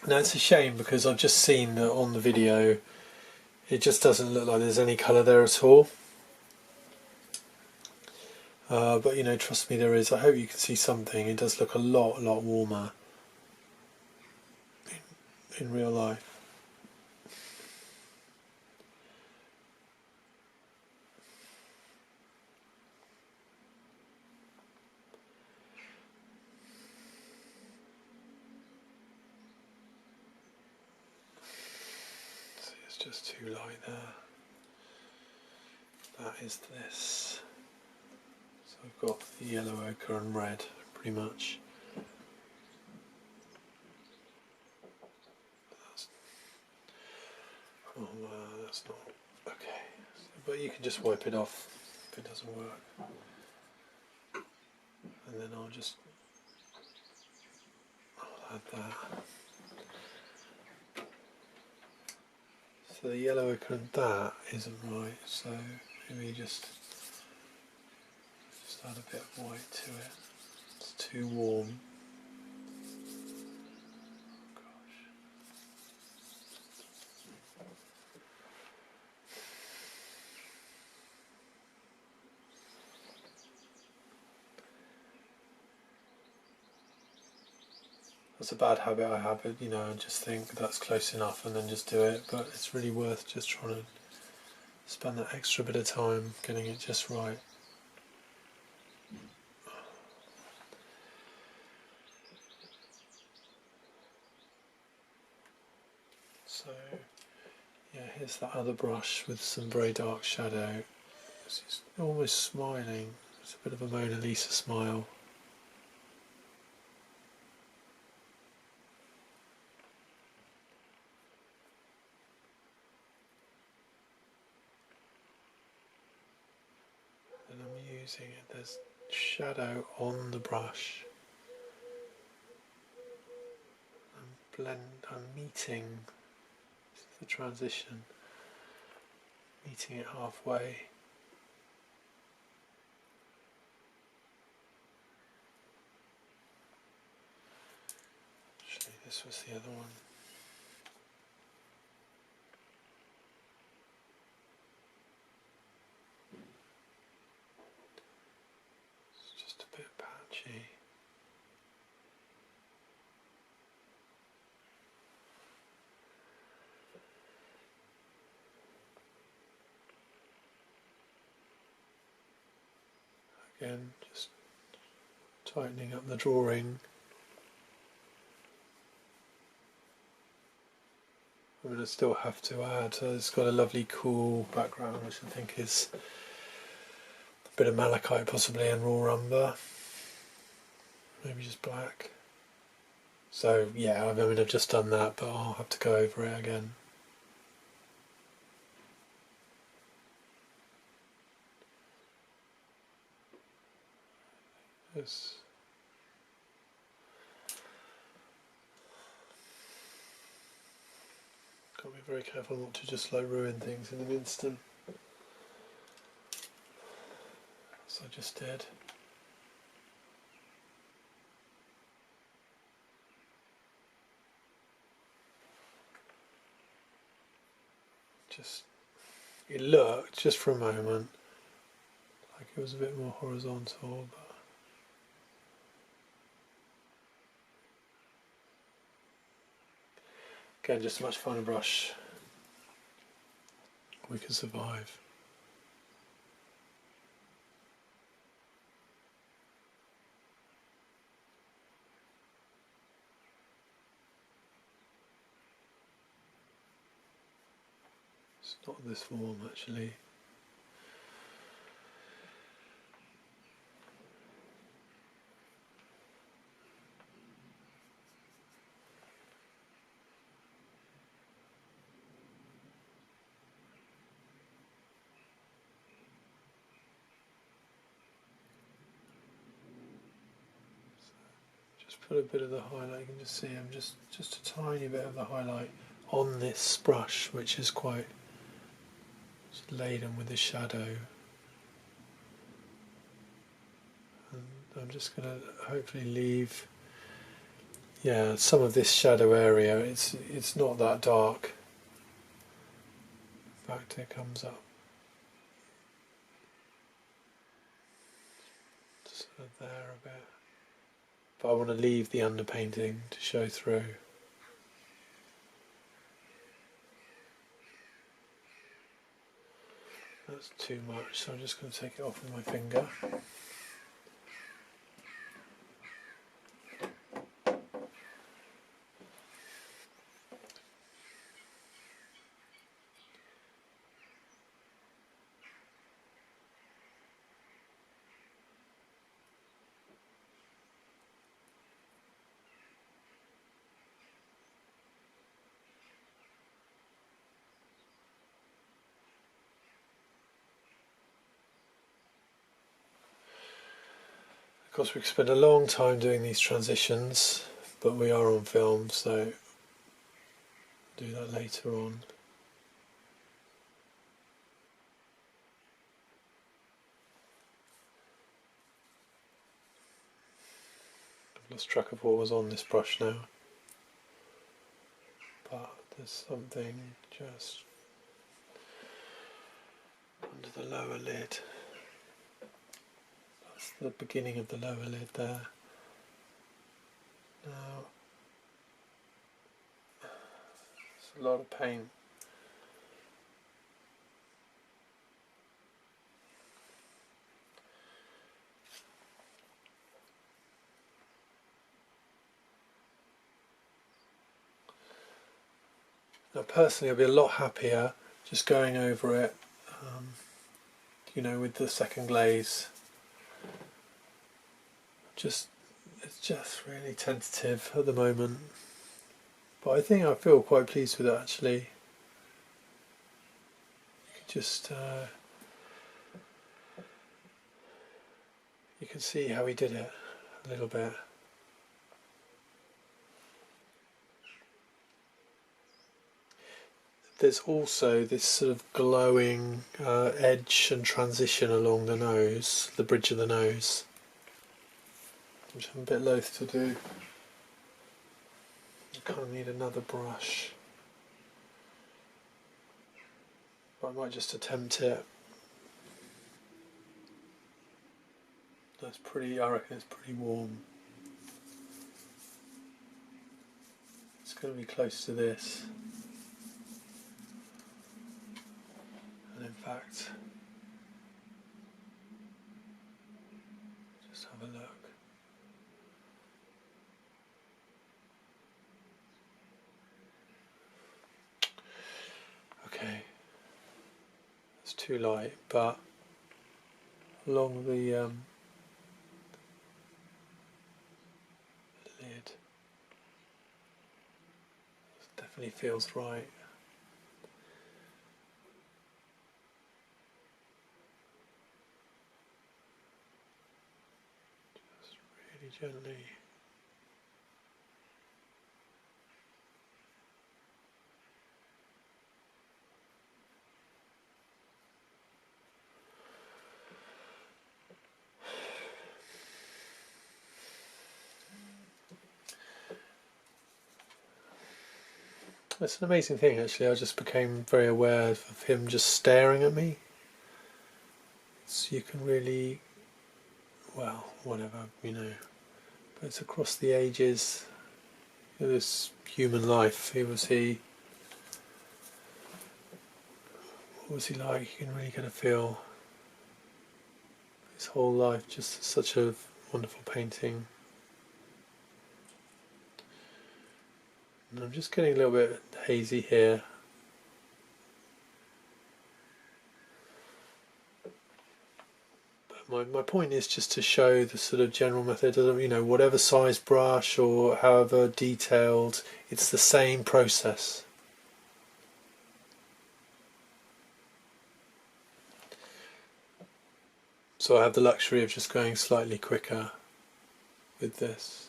Now it's a shame because I've just seen that on the video it just doesn't look like there's any colour there at all. But you know, trust me, there is. I hope you can see something. It does look a lot warmer in real life. See, it's just too light there. That is this. So I've got the yellow, ochre and red pretty much. That's not okay. But you can just wipe it off if it doesn't work. And then I'll add that. So the yellow ochre and that isn't right, so maybe just add a bit of white to it. It's too warm. That's a bad habit I have, you know, I just think that's close enough and then just do it, but it's really worth just trying to spend that extra bit of time getting it just right. So, yeah, here's that other brush with some very dark shadow. It's almost smiling, it's a bit of a Mona Lisa smile. And I'm using it, there's shadow on the brush. I'm meeting the transition, meeting it halfway. Actually, this was the other one. It's just a bit patchy. Again, just tightening up the drawing. I'm going to still have to add, it's got a lovely cool background which I think is a bit of malachite possibly and raw umber, maybe just black. So yeah, I mean I've just done that, but I'll have to go over it again. Yes. Got to be very careful not to just like ruin things in an instant. As I just did. It looked just for a moment like it was a bit more horizontal, but again, just a much finer brush, we can survive. It's not this warm actually. Just put a bit of the highlight, you can just see I'm just a tiny bit of the highlight on this brush, which is quite laden with the shadow. And I'm just going to hopefully leave yeah, some of this shadow area, it's not that dark. In fact, it comes up sort of there a bit. But I want to leave the underpainting to show through. That's too much, so I'm just going to take it off with my finger. Of course, we could spend a long time doing these transitions, but we are on film, so do that later on. I've lost track of what was on this brush now, but there's something just under the lower lid. That's the beginning of the lower lid there. Now, it's a lot of paint. Now personally I'd be a lot happier just going over it, you know, with the second glaze. It's just really tentative at the moment, but I think I feel quite pleased with it actually. You can just you can see how he did it a little bit. There's also this sort of glowing edge and transition along the nose, the bridge of the nose, which I'm a bit loath to do. I kind of need another brush, but I might just attempt it. That's pretty, I reckon it's pretty warm. It's going to be close to this. And in fact, just have a look. Okay, it's too light, but along the lid, it definitely feels right. Just really gently. It's an amazing thing actually, I just became very aware of him just staring at me. So you can really, well, whatever, you know, but it's across the ages, this human life. What was he like? You can really get a feel his whole life, just such a wonderful painting. And I'm just getting a little bit hazy here. But my point is just to show the sort of general method of, you know, whatever size brush or however detailed, it's the same process. So I have the luxury of just going slightly quicker with this.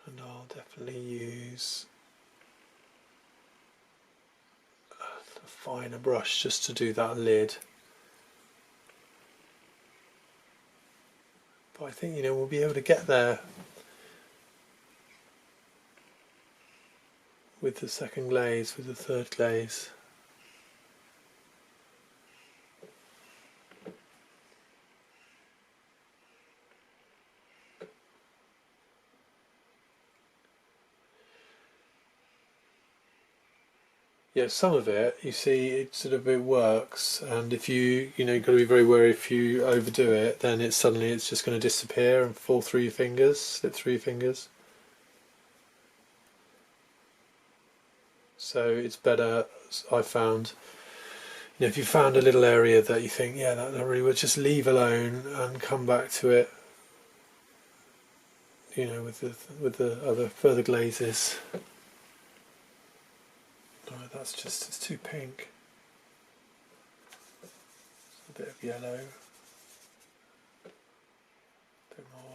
And I'll definitely use finer brush just to do that lid. But I think, you know, we'll be able to get there with the second glaze, with the third glaze. Yeah, some of it, you see, it works, and if you've got to be very wary. If you overdo it, then it's just going to disappear and fall through your fingers, slip through your fingers. So it's better, I found, if you found a little area that you think, yeah, that really would, just leave alone and come back to it, with the other further glazes. No, it's too pink. A bit of yellow. A bit more.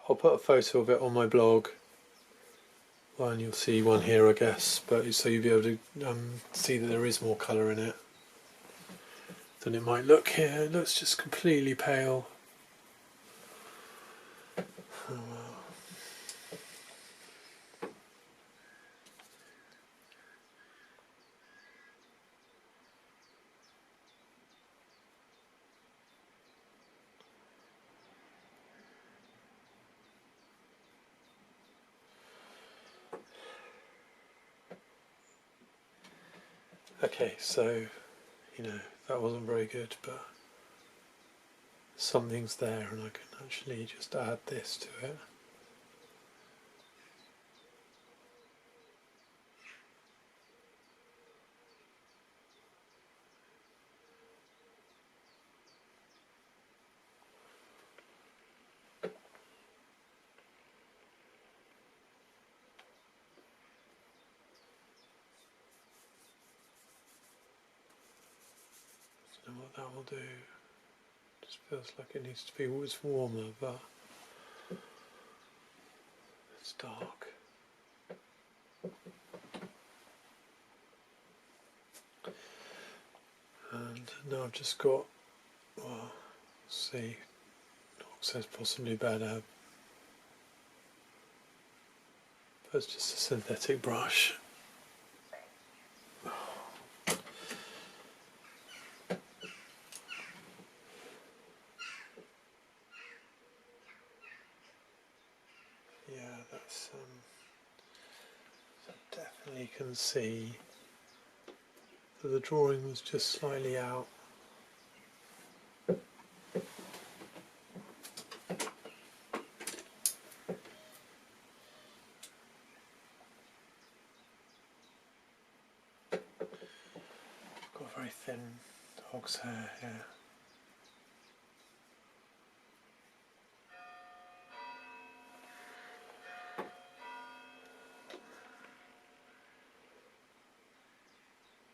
I'll put a photo of it on my blog, and you'll see one here, I guess. But so you'll be able to see that there is more colour in it than it might look here. It looks just completely pale. Oh, well. Okay, so, that wasn't very good, but something's there, and I can actually just add this to it. I don't know what that will do. Just feels like it needs to be, it's warmer, but it's dark. And now I've just got, well, let's see, Doc says possibly better, but it's just a synthetic brush. Yeah, that's definitely can see that the drawing was just slightly out. Got a very thin dog's hair here.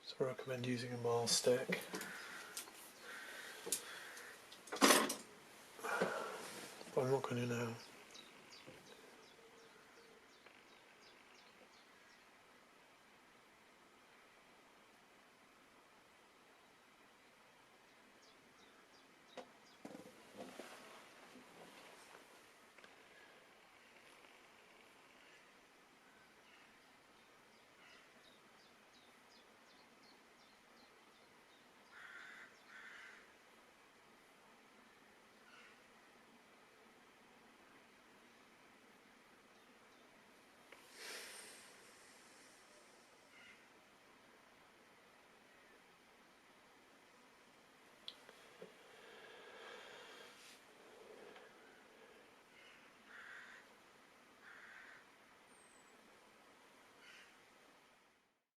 So I recommend using a marl stick. But I'm not going to now.